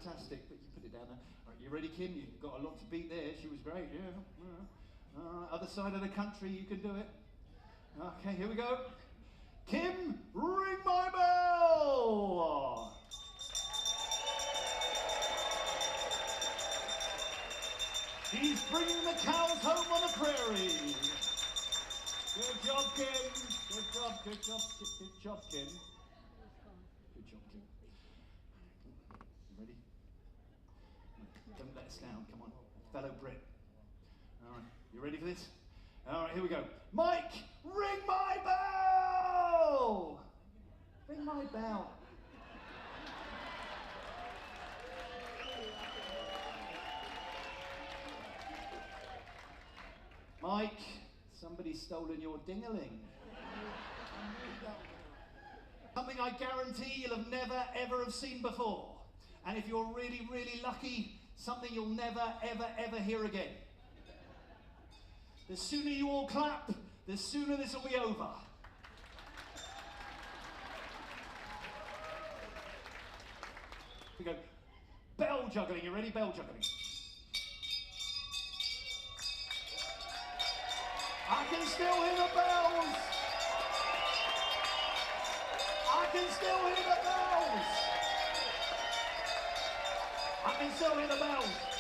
fantastic, but you put it down there. All right, you ready, Kim? You've got a lot to beat there. She was great, yeah. Other side of the country, you can do it. Okay, here we go. Kim, ring my bell! She's bringing the cows home on the prairie. Good job, Kim. Good job, good job, good job, Kim. Good job, Kim. You ready? Don't let us down, come on. Fellow Brit. All right, you ready for this? All right, here we go. Mike, ring my bell! Ring my bell. Mike, somebody's stolen your ding-a-ling. Something I guarantee you'll have never, ever have seen before. And if you're really, really lucky, something you'll never, ever, ever hear again. The sooner you all clap, the sooner this will be over. Here we go. Bell juggling, you ready? Bell juggling. I can still hear the bells! I can still hear the bells! I can still hear the bells!